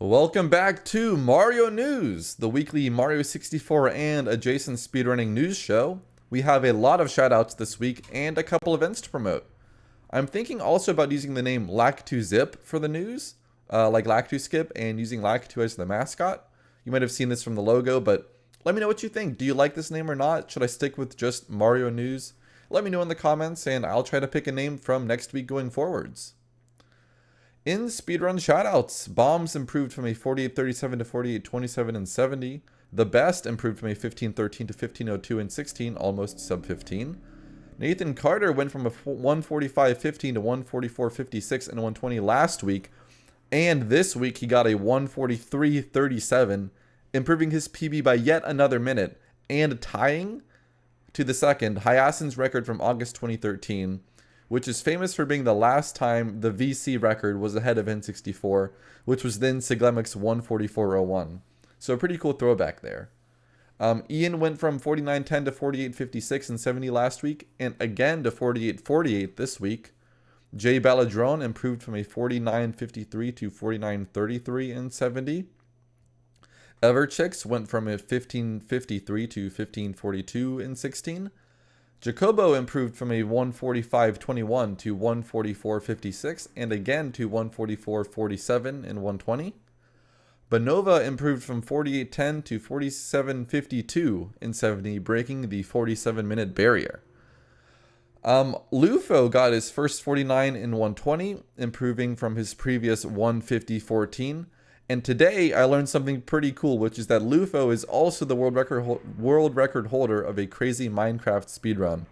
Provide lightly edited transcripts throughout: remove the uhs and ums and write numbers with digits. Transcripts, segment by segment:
Welcome back to Mario News, the weekly Mario 64 and adjacent speedrunning news show. We have a lot of shoutouts this week and a couple events to promote. I'm thinking also about using the name Lac2Zip for the news, like Lac2Skip, and using Lac2 as the mascot. You might have seen this from the logo, but let me know what you think. Do you like this name or not? Should I stick with just Mario News? Let me know in the comments, and I'll try to pick a name from next week going forwards. In speedrun shoutouts, Bombs improved from a 48.37 to 48.27 in 70. The Best improved from a 15.13 to 15.02 in 16, almost sub 15. Nathan Carter went from a 145.15 to 144.56 and 120 last week, and this week he got a 143.37, improving his PB by yet another minute, and tying to the second Hyacin's record from August 2013, which is famous for being the last time the VC record was ahead of N64, which was then Siglemic's 144.01. So a pretty cool throwback there. Ian went from 49.10 to 48.56 and 70 last week, and again to 48.48 this week. Jay Balladrone improved from a 49.53 to 49.33 in 70. Everchicks went from a 15.53 to 15.42 in 16. Jacobo improved from a 145.21 to 144.56 and again to 144.47 in 120. Bonova improved from 48.10 to 47.52 in 70, breaking the 47-minute barrier. Leupho got his first 49 in 120, improving from his previous 150.14. And today I learned something pretty cool, which is that Leupho is also the world record holder of a crazy Minecraft speedrun.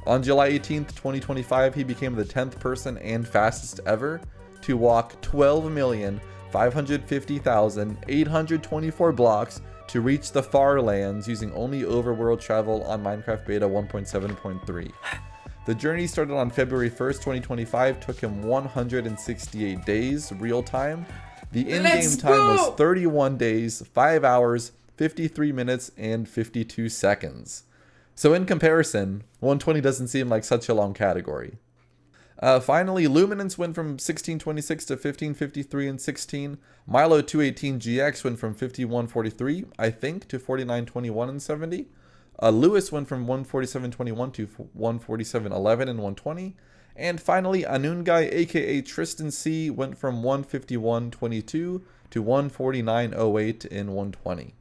On July 18th, 2025, he became the 10th person and fastest ever to walk 12,550,824 blocks to reach the far lands using only overworld travel on Minecraft Beta 1.7.3. The journey started on February 1st, 2025, took him 168 days real time. The in-game time was 31 days, 5 hours, 53 minutes, and 52 seconds. So in comparison, 120 doesn't seem like such a long category. Finally, Luminance went from 1626 to 1553 and 16. Milo 218 GX went from 5143, I think, to 4921 and 70. Lewis went from 147.21 to 147.11 and 120. And finally, Anungai, aka Tristan C, went from 151.22 to 149.08 in 120.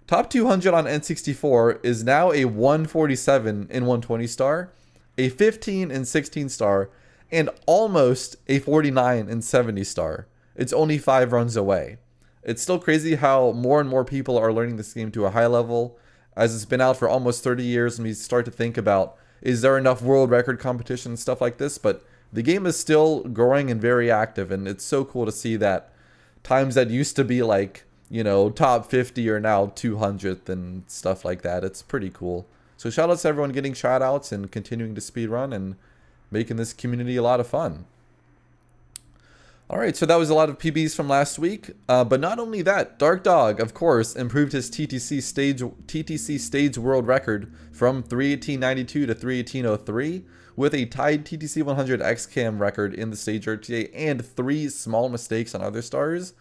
Top 200 on N64 is now a 147 in 120 star, a 15 in 16 star, and almost a 49 in 70 star. It's only 5 runs away. It's still crazy how more and more people are learning this game to a high level, as it's been out for almost 30 years, and we start to think about, is there enough world record competition and stuff like this? But the game is still growing and very active, and it's so cool to see that times that used to be like, you know, top 50 are now 200th and stuff like that. It's pretty cool. So shout outs to everyone getting shout outs and continuing to speedrun and making this community a lot of fun. Alright, so that was a lot of PBs from last week, but not only that, Darkdog, of course, improved his TTC Stage world record from 318.92 to 318.03 with a tied TTC 100 XCAM record in the stage RTA and 3 small mistakes on other stars,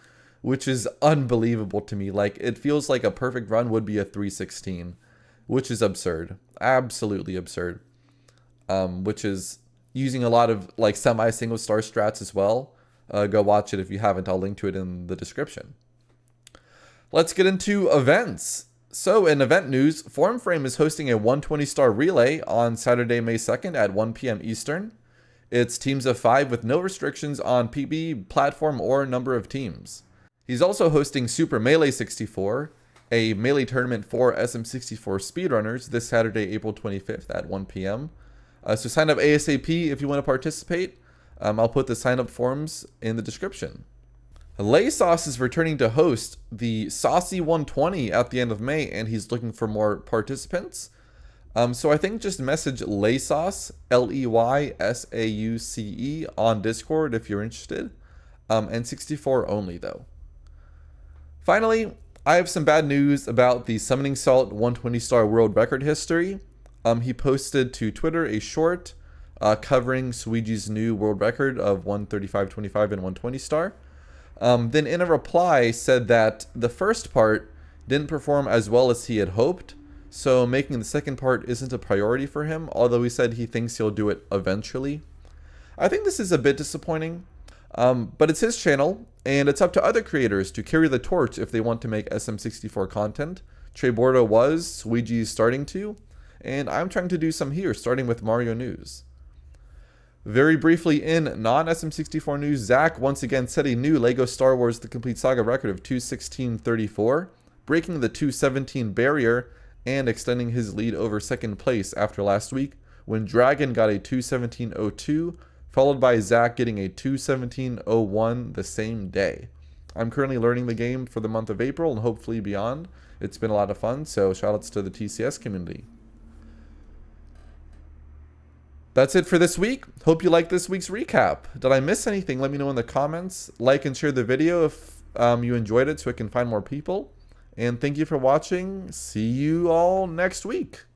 which is unbelievable to me. Like, it feels like a perfect run would be a 316, which is absurd. Absolutely absurd. Which is using a lot of like semi-single star strats as well. Go watch it if you haven't. I'll link to it in the description. Let's get into events. So in event news, Formframe is hosting a 120-star relay on Saturday, May 2nd at 1 p.m. Eastern. It's teams of 5 with no restrictions on PB, platform, or number of teams. He's also hosting Super Melee 64, a melee tournament for SM64 speedrunners this Saturday, April 25th at 1 p.m. So sign up ASAP if you want to participate. I'll put the sign-up forms in the description. Laysauce is returning to host the Saucy 120 at the end of May, and he's looking for more participants. So I think just message Laysauce, Leysauce, on Discord if you're interested. N64 only, though. Finally, I have some bad news about the SummoningSalt 120-star world record history. He posted to Twitter a short covering Suiji's new world record of 135.25 and 120 star. Then in a reply said that the first part didn't perform as well as he had hoped, so making the second part isn't a priority for him, although he said he thinks he'll do it eventually. I think this is a bit disappointing, but it's his channel, and it's up to other creators to carry the torch if they want to make SM64 content. Trebordo was, Luigi's starting to, and I'm trying to do some here, starting with Mario News. Very briefly in non-SM64 news, Zach once again set a new LEGO Star Wars The Complete Saga record of 2:16:34, breaking the 2:17 barrier and extending his lead over second place after last week when Dragon got a 2:17:02, followed by Zach getting a 2:17:01 the same day. I'm currently learning the game for the month of April and hopefully beyond. It's been a lot of fun, so shoutouts to the TCS community. That's it for this week. Hope you liked this week's recap. Did I miss anything? Let me know in the comments. Like and share the video if you enjoyed it so it can find more people. And thank you for watching. See you all next week.